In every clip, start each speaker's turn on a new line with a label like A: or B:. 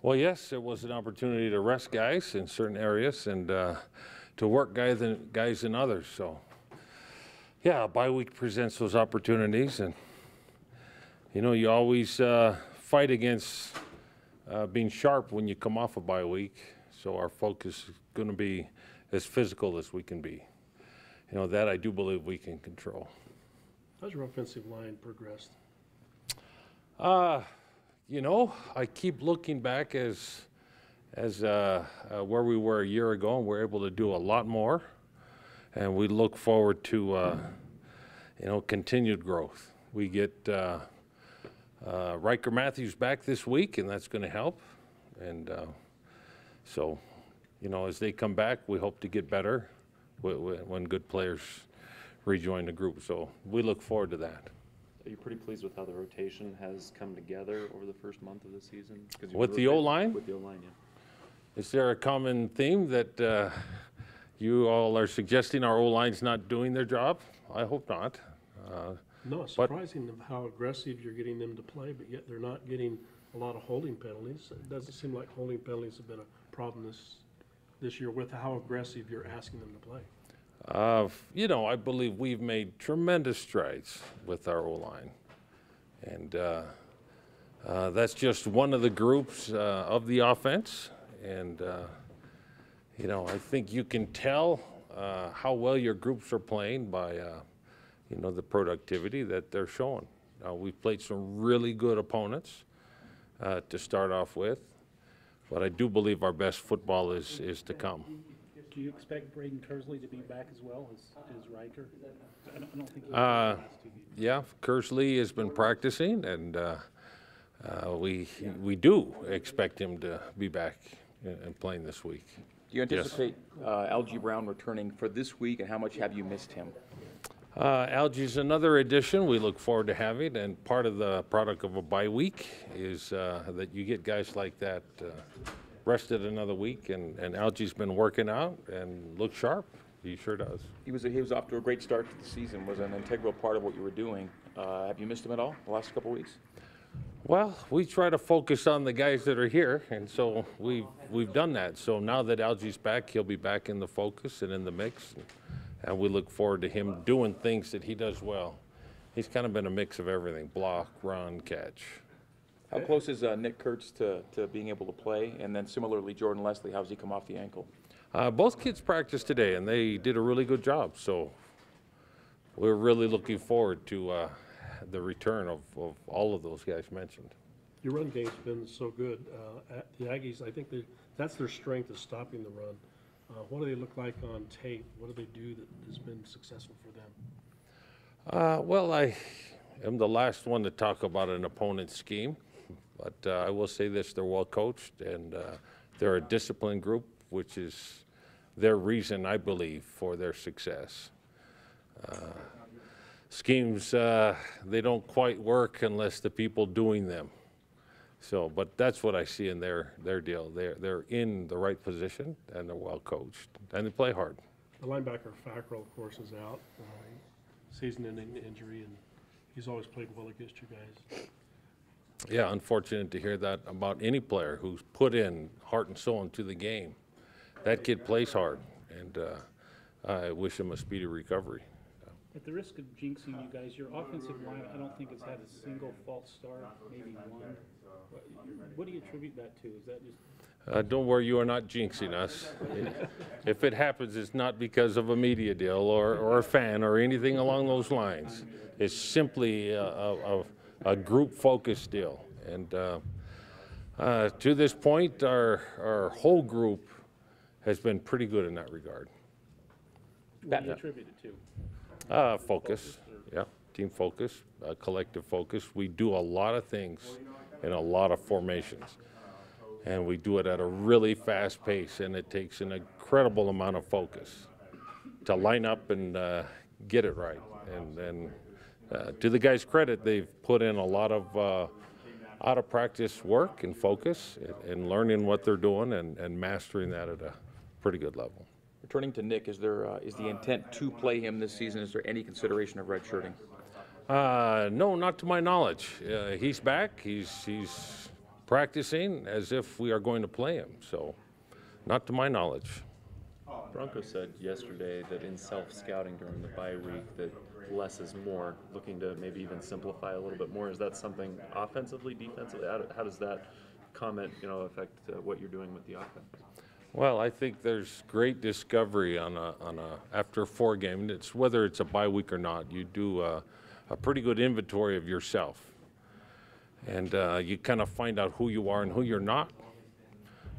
A: Well, yes, it was an opportunity to rest guys in certain areas and to work guys in others. So, yeah, a bye week presents those opportunities, and you know, you always fight against being sharp when you come off a bye week. So our focus is going to be as physical as we can be. You know, that I do believe we can control.
B: How's your offensive line progressed?
A: You know, I keep looking back as where we were a year ago, and we're able to do a lot more. And we look forward to, you know, continued growth. We get Riker Matthews back this week, and that's going to help. And so, you know, as they come back, we hope to get better when good players rejoin the group. So we look forward to that.
C: Are you pretty pleased with how the rotation has come together over the first month of the season?
A: With the O-line?
C: With the O-line, yeah.
A: Is there a common theme that you all are suggesting our O-line's not doing their job? I hope not.
B: No, it's surprising how aggressive you're getting them to play, but yet they're not getting a lot of holding penalties. It doesn't seem like holding penalties have been a problem this year with how aggressive you're asking them to play.
A: You know, I believe we've made tremendous strides with our O-line. And that's just one of the groups of the offense. And, you know, I think you can tell how well your groups are playing by, you know, the productivity that they're showing. We've played some really good opponents to start off with. But I do believe our best football is to come.
D: Do you expect Braden Kersley to be back as well as Riker? I don't think he was the last 2 games.
A: Yeah, Kersley has been practicing, and we do expect him to be back and playing this week.
E: Do you anticipate Algie Brown returning for this week, and how much have you missed him?
A: Algie's another addition we look forward to having, and part of the product of a bye week is that you get guys like that rested another week, and Algie's been working out and looks sharp. He sure does.
E: He was off to a great start to the season, was an integral part of what you were doing. Have you missed him at all the last couple of weeks?
A: Well, we try to focus on the guys that are here, and so we've done that. So now that Algie's back, he'll be back in the focus and in the mix, and we look forward to him doing things that he does well. He's kind of been a mix of everything: block, run, catch.
E: How close is Nick Kurtz to being able to play? And then similarly, Jordan Leslie, how's he come off the ankle?
A: Both kids practiced today, and they did a really good job. So we're really looking forward to the return of all of those guys mentioned.
B: Your run game's been so good. At the Aggies, I think that's their strength, is stopping the run. What do they look like on tape? What do they do that has been successful for them?
A: Well, I am the last one to talk about an opponent's scheme. But I will say this: they're well coached, and they're a disciplined group, which is their reason, I believe, for their success. Schemes, they don't quite work unless the people doing them. So, but that's what I see in their deal. They're in the right position, and they're well coached, and they play hard.
B: The linebacker Fackrell, of course, is out, season-ending injury, and he's always played well against you guys.
A: Yeah, unfortunate to hear that about any player who's put in heart and soul into the game. That kid plays hard, and I wish him a speedy recovery.
D: At the risk of jinxing you guys, your offensive line, I don't think it's had a single false start, maybe one. What do you attribute that to? Is that just...
A: Don't worry, you are not jinxing us. If it happens, it's not because of a media deal or a fan or anything along those lines. It's simply a group-focused deal. And to this point, our whole group has been pretty good in that regard.
D: What do you attribute it to?
A: Focus, yeah, team focus, collective focus. We do a lot of things in a lot of formations, and we do it at a really fast pace, and it takes an incredible amount of focus to line up and get it right. And to the guys' credit, they've put in a lot of out of practice work and focus and learning what they're doing and mastering that at a pretty good level.
E: Returning to Nick, is the intent to play him this season? Is there any consideration of redshirting?
A: No, not to my knowledge. He's back. He's practicing as if we are going to play him. So, not to my knowledge.
C: Bronco said yesterday that in self-scouting during the bye week that less is more, looking to maybe even simplify a little bit more. Is that something offensively, defensively? How does that comment, affect what you're doing with the offense?
A: Well, I think there's great discovery on a after 4 game. It's whether it's a bye week or not. You do a pretty good inventory of yourself, and you kind of find out who you are and who you're not.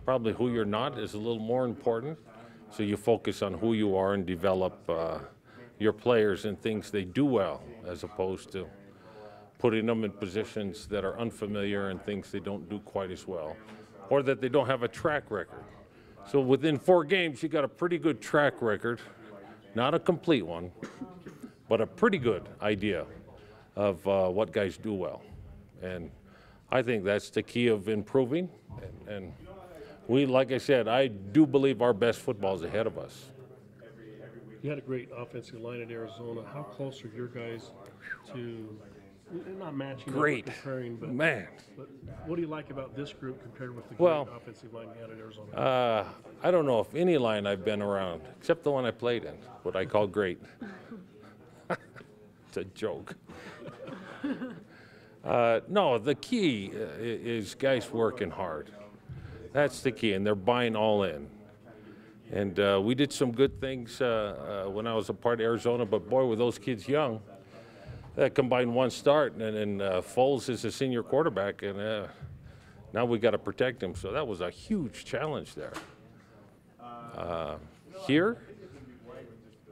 A: Probably who you're not is a little more important. So you focus on who you are and develop your players and things they do well, as opposed to putting them in positions that are unfamiliar and things they don't do quite as well, or that they don't have a track record. So within 4 games, you got a pretty good track record, not a complete one, but a pretty good idea of what guys do well. And I think that's the key of improving. And we, like I said, I do believe our best football is ahead of us.
B: You had a great offensive line at Arizona. How close are your guys to, not matching
A: Great.
B: up, comparing, but,
A: Man.
B: but what do you like about this group compared with the
A: Well,
B: great offensive line you had at Arizona?
A: I don't know if any line I've been around, except the one I played in, what I call great. It's a joke. No, the key is guys working hard. That's the key, and they're buying all in. And we did some good things when I was a part of Arizona, but boy, were those kids young. That combined 1 start, and Foles is a senior quarterback, and now we got to protect him. So that was a huge challenge there. Here,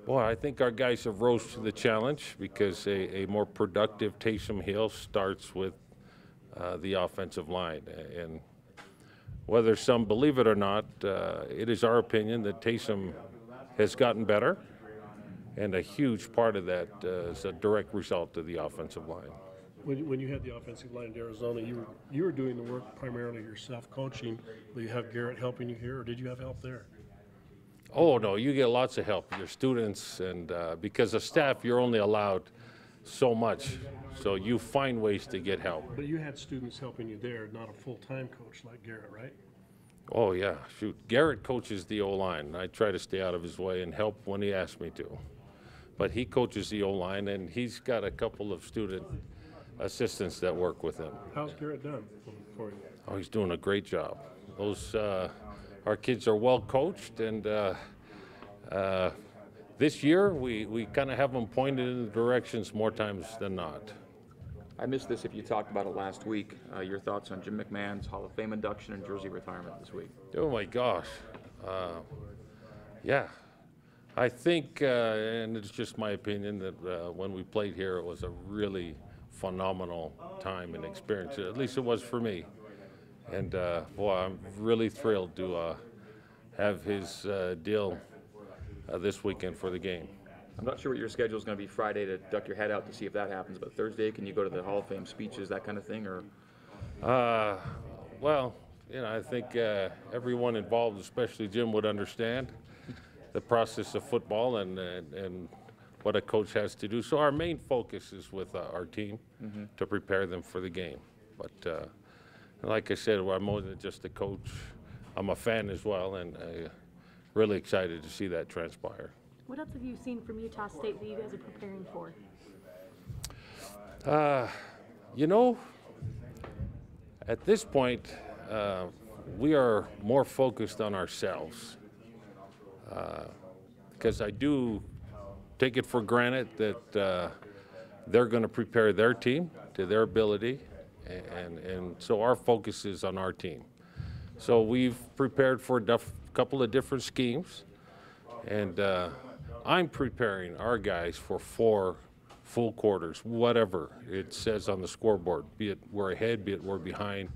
A: boy, I think our guys have rose to the challenge because a more productive Taysom Hill starts with the offensive line. And whether some believe it or not, it is our opinion that Taysom has gotten better. And a huge part of that is a direct result of the offensive line.
B: When you had the offensive line in Arizona, you were doing the work primarily yourself, coaching. Will you have Garrett helping you here, or did you have help there?
A: Oh, no, you get lots of help. Your students, and because of staff, you're only allowed so much. So you find ways to get help.
B: But you had students helping you there, not a full-time coach like Garrett, right?
A: Oh, yeah, shoot. Garrett coaches the O-line. I try to stay out of his way and help when he asks me to. But he coaches the O-line, and he's got a couple of student assistants that work with him.
B: How's Garrett done for you?
A: Oh, he's doing a great job. Those our kids are well coached, and this year we kind of have them pointed in the directions more times than not.
E: I missed this if you talked about it last week. Your thoughts on Jim McMahon's Hall of Fame induction and jersey retirement this week?
A: Oh my gosh, yeah. I think, and it's just my opinion, that when we played here, it was a really phenomenal time and experience. At least it was for me. And boy, I'm really thrilled to have his deal this weekend for the game.
E: I'm not sure what your schedule is going to be Friday to duck your head out to see if that happens, but Thursday, can you go to the Hall of Fame speeches, that kind of thing, or?
A: Well, I think everyone involved, especially Jim, would understand the process of football and what a coach has to do. So our main focus is with our team to prepare them for the game. But like I said, I'm more than just a coach. I'm a fan as well, and really excited to see that transpire.
F: What else have you seen from Utah State that you guys are preparing for?
A: At this point, we are more focused on ourselves. Because I do take it for granted that they're going to prepare their team to their ability, and so our focus is on our team. So we've prepared for a couple of different schemes, and I'm preparing our guys for 4 full quarters, whatever it says on the scoreboard, be it we're ahead, be it we're behind.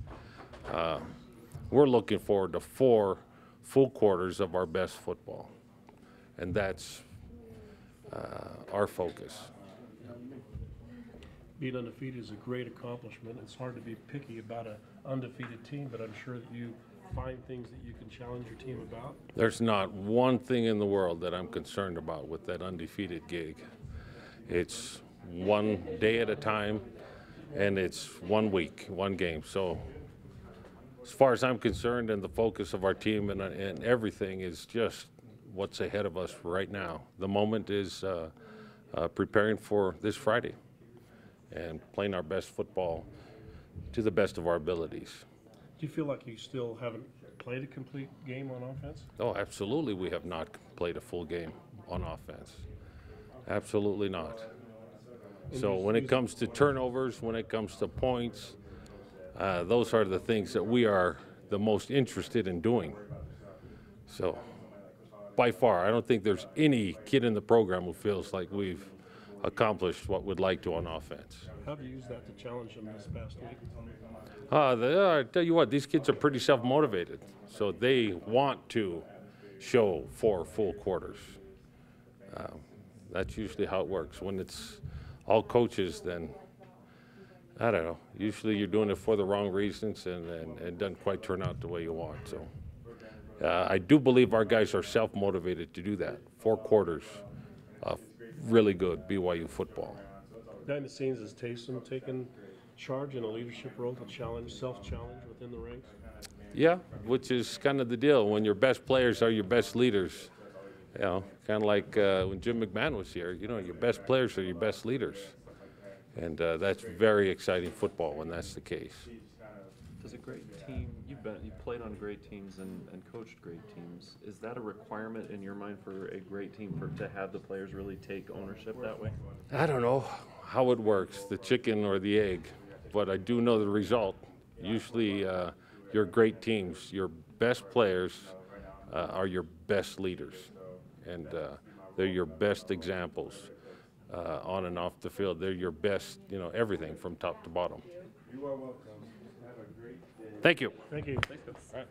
A: We're looking forward to 4 full quarters of our best football, and that's our focus.
B: Being undefeated is a great accomplishment. It's hard to be picky about an undefeated team, but I'm sure that you find things that you can challenge your team about.
A: There's not one thing in the world that I'm concerned about with that undefeated gig. It's one day at a time, and it's 1 week, 1 game. So as far as I'm concerned, and the focus of our team and everything is just what's ahead of us right now. The moment is preparing for this Friday and playing our best football to the best of our abilities.
B: Do you feel like you still haven't played a complete game on offense?
A: Oh, absolutely, we have not played a full game on offense. Absolutely not. So when it comes to turnovers, when it comes to points, those are the things that we are the most interested in doing. So by far, I don't think there's any kid in the program who feels like we've accomplished what we'd like to on offense.
B: How have you used that to challenge them this past week?
A: I tell you what, these kids are pretty self-motivated, so they want to show 4 full quarters. That's usually how it works. When it's all coaches, then I don't know. Usually you're doing it for the wrong reasons, and it doesn't quite turn out the way you want. So I do believe our guys are self-motivated to do that. 4 quarters of really good BYU football.
B: Behind the scenes, is Taysom taking charge in a leadership role to challenge, self-challenge within the ranks?
A: Yeah, which is kind of the deal. When your best players are your best leaders, you know, kind of like when Jim McMahon was here, you know, your best players are your best leaders. And that's very exciting football when that's the case.
C: Does a great team, you've played on great teams and coached great teams, is that a requirement in your mind for a great team to have the players really take ownership that way?
A: I don't know how it works, the chicken or the egg, but I do know the result. Usually your great teams, your best players are your best leaders, and they're your best examples on and off the field. They're your best, you know, everything from top to bottom.
G: You are welcome. Have a great day.
A: Thank you.
B: Thank you.
C: Thanks, Coach.
A: All right.